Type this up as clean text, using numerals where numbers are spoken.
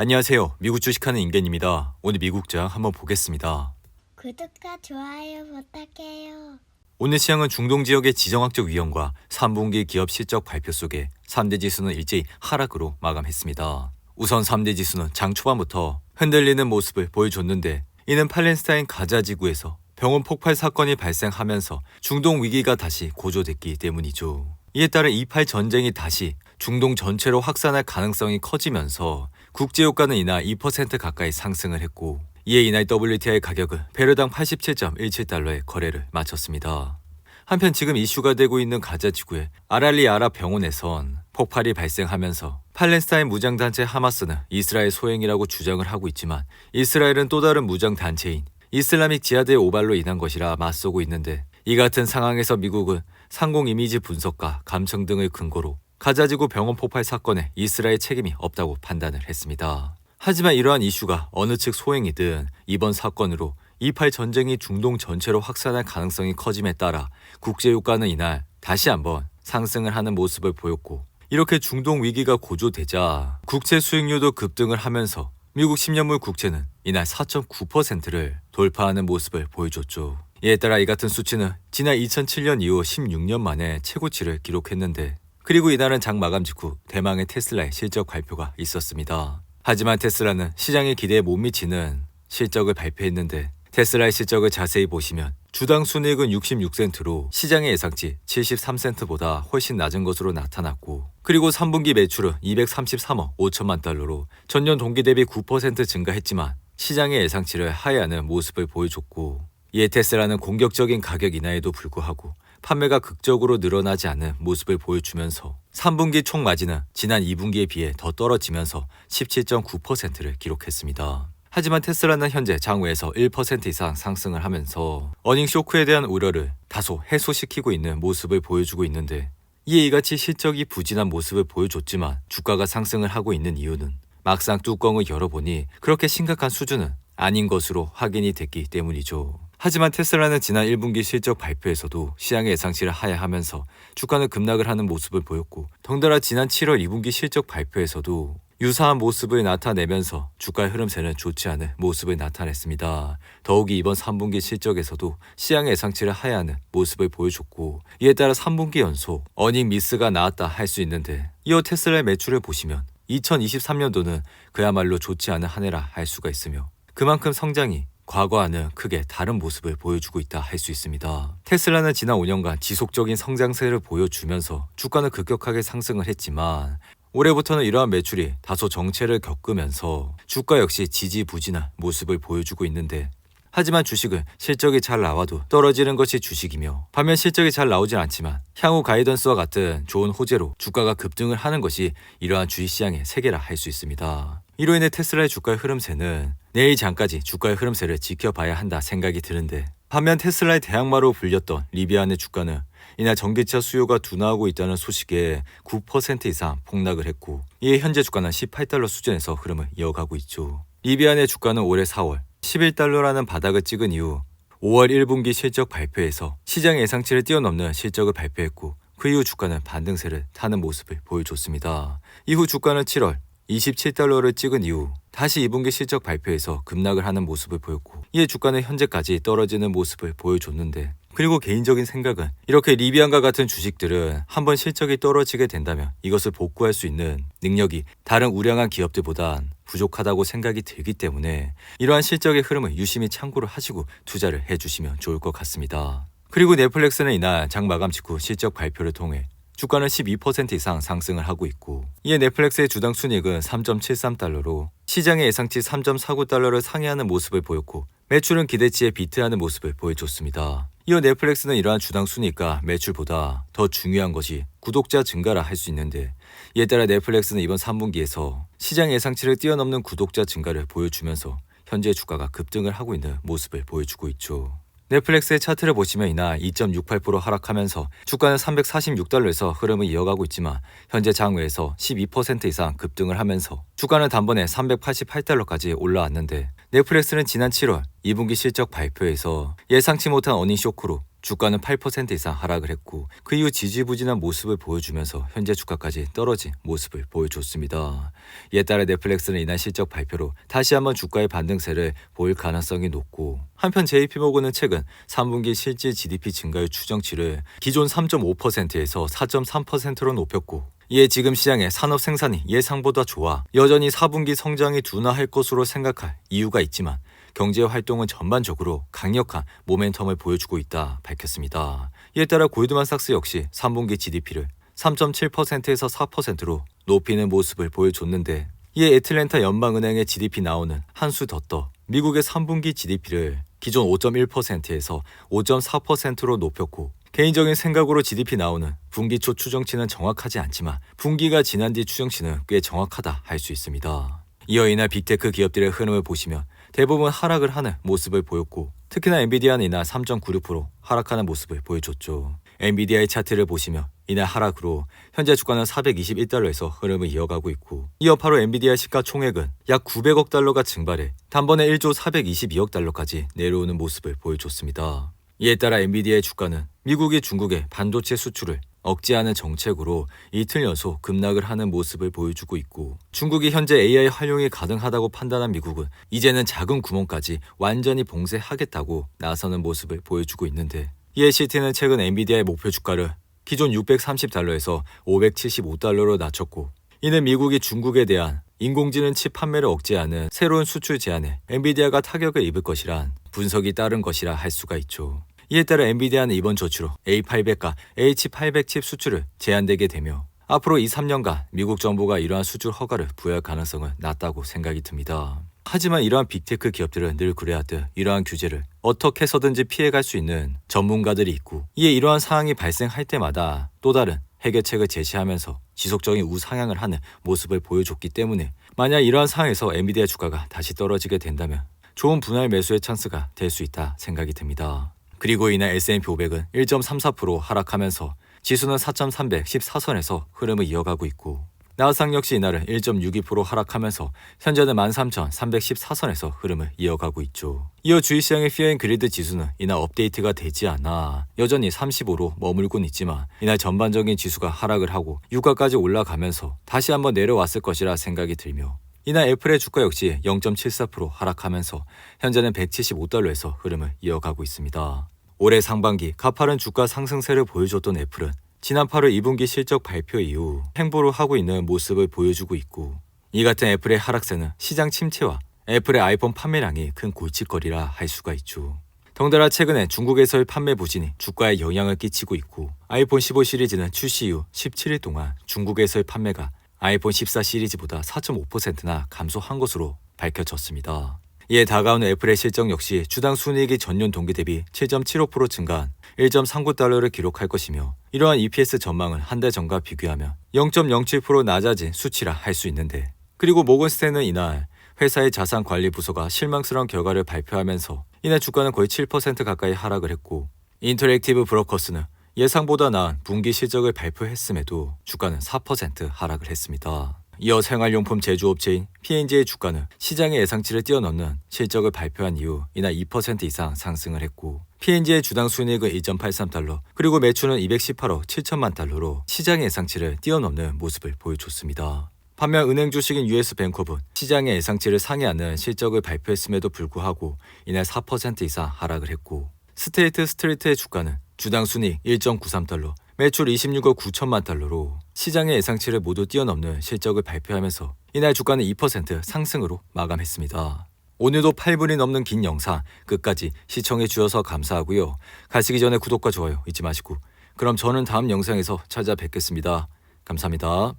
안녕하세요. 미국 주식하는 인겐입니다. 오늘 미국장 한번 보겠습니다. 구독과 좋아요 부탁해요. 오늘 시장은 중동 지역의 지정학적 위험과 3분기 기업 실적 발표 속에 3대 지수는 일제히 하락으로 마감했습니다. 우선 3대 지수는 장 초반부터 흔들리는 모습을 보여줬는데 이는 팔레스타인 가자 지구에서 병원 폭발 사건이 발생하면서 중동 위기가 다시 고조됐기 때문이죠. 이에 따라 이팔 전쟁이 다시 중동 전체로 확산할 가능성이 커지면서 국제유가는 이날 2% 가까이 상승을 했고 이에 이날 WTI 가격은 배럴당 87.17달러에 거래를 마쳤습니다. 한편 지금 이슈가 되고 있는 가자 지구의 알알리 아랍 병원에선 폭발이 발생하면서 팔레스타인 무장단체 하마스는 이스라엘 소행이라고 주장을 하고 있지만 이스라엘은 또 다른 무장단체인 이슬라믹 지하드의 오발로 인한 것이라 맞서고 있는데 이 같은 상황에서 미국은 상공 이미지 분석과 감청 등을 근거로 가자지구 병원 폭발 사건에 이스라엘 책임이 없다고 판단을 했습니다. 하지만 이러한 이슈가 어느 측 소행이든 이번 사건으로 이팔 전쟁이 중동 전체로 확산할 가능성이 커짐에 따라 국제유가는 이날 다시 한번 상승을 하는 모습을 보였고 이렇게 중동 위기가 고조되자 국채 수익률도 급등을 하면서 미국 10년물 국채는 이날 4.9%를 돌파하는 모습을 보여줬죠. 이에 따라 이 같은 수치는 지난 2007년 이후 16년 만에 최고치를 기록했는데 그리고 이날은 장 마감 직후 대망의 테슬라의 실적 발표가 있었습니다. 하지만 테슬라는 시장의 기대에 못 미치는 실적을 발표했는데 테슬라의 실적을 자세히 보시면 주당 순이익은 66센트로 시장의 예상치 73센트보다 훨씬 낮은 것으로 나타났고 그리고 3분기 매출은 233억 5천만 달러로 전년 동기 대비 9% 증가했지만 시장의 예상치를 하회하는 모습을 보여줬고 이에 테슬라는 공격적인 가격 인하에도 불구하고 판매가 극적으로 늘어나지 않는 모습을 보여주면서 3분기 총 마진은 지난 2분기에 비해 더 떨어지면서 17.9%를 기록했습니다. 하지만 테슬라는 현재 장외에서 1% 이상 상승을 하면서 어닝 쇼크에 대한 우려를 다소 해소시키고 있는 모습을 보여주고 있는데 이에 이같이 실적이 부진한 모습을 보여줬지만 주가가 상승을 하고 있는 이유는 막상 뚜껑을 열어보니 그렇게 심각한 수준은 아닌 것으로 확인이 됐기 때문이죠. 하지만 테슬라는 지난 1분기 실적 발표에서도 시장의 예상치를 하회하면서 주가는 급락을 하는 모습을 보였고 덩달아 지난 7월 2분기 실적 발표에서도 유사한 모습을 나타내면서 주가의 흐름세는 좋지 않은 모습을 나타냈습니다. 더욱이 이번 3분기 실적에서도 시장의 예상치를 하회하는 모습을 보여줬고 이에 따라 3분기 연속 어닝 미스가 나왔다 할 수 있는데 이어 테슬라의 매출을 보시면 2023년도는 그야말로 좋지 않은 한 해라 할 수가 있으며 그만큼 성장이 과거와는 크게 다른 모습을 보여주고 있다 할 수 있습니다. 테슬라는 지난 5년간 지속적인 성장세를 보여주면서 주가는 급격하게 상승을 했지만 올해부터는 이러한 매출이 다소 정체를 겪으면서 주가 역시 지지부진한 모습을 보여주고 있는데 하지만 주식은 실적이 잘 나와도 떨어지는 것이 주식이며 반면 실적이 잘 나오진 않지만 향후 가이던스와 같은 좋은 호재로 주가가 급등을 하는 것이 이러한 주식시장의 세계라 할 수 있습니다. 이로 인해 테슬라의 주가의 흐름세는 내일 장까지 주가의 흐름세를 지켜봐야 한다 생각이 드는데 반면 테슬라의 대항마로 불렸던 리비안의 주가는 이날 전기차 수요가 둔화하고 있다는 소식에 9% 이상 폭락을 했고 이에 현재 주가는 18달러 수준에서 흐름을 이어가고 있죠. 리비안의 주가는 올해 4월 11달러라는 바닥을 찍은 이후 5월 1분기 실적 발표에서 시장 예상치를 뛰어넘는 실적을 발표했고 그 이후 주가는 반등세를 타는 모습을 보여줬습니다. 이후 주가는 7월 27달러를 찍은 이후 다시 2분기 실적 발표에서 급락을 하는 모습을 보였고 이에 주가는 현재까지 떨어지는 모습을 보여줬는데 그리고 개인적인 생각은 이렇게 리비안과 같은 주식들은 한번 실적이 떨어지게 된다면 이것을 복구할 수 있는 능력이 다른 우량한 기업들보단 부족하다고 생각이 들기 때문에 이러한 실적의 흐름을 유심히 참고를 하시고 투자를 해주시면 좋을 것 같습니다. 그리고 넷플릭스는 이날 장 마감 직후 실적 발표를 통해 주가는 12% 이상 상승을 하고 있고 이에 넷플릭스의 주당 순이익은 3.73달러로 시장의 예상치 3.49달러를 상회하는 모습을 보였고 매출은 기대치에 비트하는 모습을 보여줬습니다. 이어 넷플릭스는 이러한 주당 순이익과 매출보다 더 중요한 것이 구독자 증가라 할 수 있는데 이에 따라 넷플릭스는 이번 3분기에서 시장 예상치를 뛰어넘는 구독자 증가를 보여주면서 현재 주가가 급등을 하고 있는 모습을 보여주고 있죠. 넷플릭스의 차트를 보시면 이날 2.68% 하락하면서 주가는 346달러에서 흐름을 이어가고 있지만 현재 장외에서 12% 이상 급등을 하면서 주가는 단번에 388달러까지 올라왔는데 넷플릭스는 지난 7월 2분기 실적 발표에서 예상치 못한 어닝 쇼크로 주가는 8% 이상 하락을 했고 그 이후 지지부진한 모습을 보여주면서 현재 주가까지 떨어진 모습을 보여줬습니다. 이에 따라 넷플릭스는 이날 실적 발표로 다시 한번 주가의 반등세를 보일 가능성이 높고 한편 JP모건은 최근 3분기 실질 GDP 증가율 추정치를 기존 3.5%에서 4.3%로 높였고 이에 지금 시장의 산업 생산이 예상보다 좋아 여전히 4분기 성장이 둔화할 것으로 생각할 이유가 있지만 경제 활동은 전반적으로 강력한 모멘텀을 보여주고 있다 밝혔습니다. 이에 따라 골드만삭스 역시 3분기 GDP를 3.7%에서 4%로 높이는 모습을 보여줬는데 이에 애틀랜타 연방은행의 GDP 나오는 한 수 더 떠 미국의 3분기 GDP를 기존 5.1%에서 5.4%로 높였고 개인적인 생각으로 GDP 나오는 분기 초 추정치는 정확하지 않지만 분기가 지난 뒤 추정치는 꽤 정확하다 할 수 있습니다. 이어 이날 빅테크 기업들의 흐름을 보시면 대부분 하락을 하는 모습을 보였고 특히나 엔비디아는 이날 3.96% 하락하는 모습을 보여줬죠. 엔비디아의 차트를 보시면 이날 하락으로 현재 주가는 421달러에서 흐름을 이어가고 있고 이어 바로 엔비디아 시가총액은 약 900억 달러가 증발해 단번에 1조 422억 달러까지 내려오는 모습을 보여줬습니다. 이에 따라 엔비디아의 주가는 미국이 중국의 반도체 수출을 억제하는 정책으로 이틀 연속 급락을 하는 모습을 보여주고 있고 중국이 현재 AI 활용이 가능하다고 판단한 미국은 이제는 작은 구멍까지 완전히 봉쇄하겠다고 나서는 모습을 보여주고 있는데 이에 시티는 최근 엔비디아의 목표 주가를 기존 630달러에서 575달러로 낮췄고 이는 미국이 중국에 대한 인공지능 칩 판매를 억제하는 새로운 수출 제한에 엔비디아가 타격을 입을 것이란 분석이 따른 것이라 할 수가 있죠. 이에 따라 엔비디아는 이번 조치로 A800과 H800 칩 수출을 제한되게 되며 앞으로 2-3년간 미국 정부가 이러한 수출 허가를 부여할 가능성은 낮다고 생각이 듭니다. 하지만 이러한 빅테크 기업들은 늘 그래왔듯 이러한 규제를 어떻게 해서든지 피해갈 수 있는 전문가들이 있고 이에 이러한 상황이 발생할 때마다 또 다른 해결책을 제시하면서 지속적인 우상향을 하는 모습을 보여줬기 때문에 만약 이러한 상황에서 엔비디아 주가가 다시 떨어지게 된다면 좋은 분할 매수의 찬스가 될 수 있다 생각이 듭니다. 그리고 이날 S&P 500은 1.34% 하락하면서 지수는 4,314선에서 흐름을 이어가고 있고 나스닥 역시 이날은 1.62% 하락하면서 현재는 13,314선에서 흐름을 이어가고 있죠. 이어 주식시장의 피어앤그리드 지수는 이날 업데이트가 되지 않아 여전히 35로 머물곤 있지만 이날 전반적인 지수가 하락을 하고 유가까지 올라가면서 다시 한번 내려왔을 것이라 생각이 들며 이날 애플의 주가 역시 0.74% 하락하면서 현재는 175달러에서 흐름을 이어가고 있습니다. 올해 상반기 가파른 주가 상승세를 보여줬던 애플은 지난 8월 2분기 실적 발표 이후 행보를 하고 있는 모습을 보여주고 있고 이 같은 애플의 하락세는 시장 침체와 애플의 아이폰 판매량이 큰 골칫거리라 할 수가 있죠. 덩달아 최근에 중국에서의 판매 부진이 주가에 영향을 끼치고 있고 아이폰 15 시리즈는 출시 이후 17일 동안 중국에서의 판매가 아이폰 14 시리즈보다 4.5%나 감소한 것으로 밝혀졌습니다. 이에 다가오는 애플의 실적 역시 주당 순이익이 전년 동기 대비 7.75% 증가한 1.39달러를 기록할 것이며 이러한 EPS 전망은 한 달 전과 비교하면 0.07% 낮아진 수치라 할 수 있는데 그리고 모건스탠은 이날 회사의 자산 관리 부서가 실망스러운 결과를 발표하면서 이날 주가는 거의 7% 가까이 하락을 했고 인터랙티브 브로커스는 예상보다 나은 분기 실적을 발표했음에도 주가는 4% 하락을 했습니다. 이어 생활용품 제조업체인 P&G의 주가는 시장의 예상치를 뛰어넘는 실적을 발표한 이후 이날 2% 이상 상승을 했고 P&G의 주당 순이익은 1.83달러 그리고 매출은 218억 7천만 달러로 시장의 예상치를 뛰어넘는 모습을 보여줬습니다. 반면 은행 주식인 US뱅크업은 시장의 예상치를 상회하는 실적을 발표했음에도 불구하고 이날 4% 이상 하락을 했고 스테이트 스트리트의 주가는 주당 순이익 1.93달러 매출 26억 9천만 달러로 시장의 예상치를 모두 뛰어넘는 실적을 발표하면서 이날 주가는 2% 상승으로 마감했습니다. 오늘도 8분이 넘는 긴 영상 끝까지 시청해 주셔서 감사하고요. 가시기 전에 구독과 좋아요 잊지 마시고 그럼 저는 다음 영상에서 찾아뵙겠습니다. 감사합니다.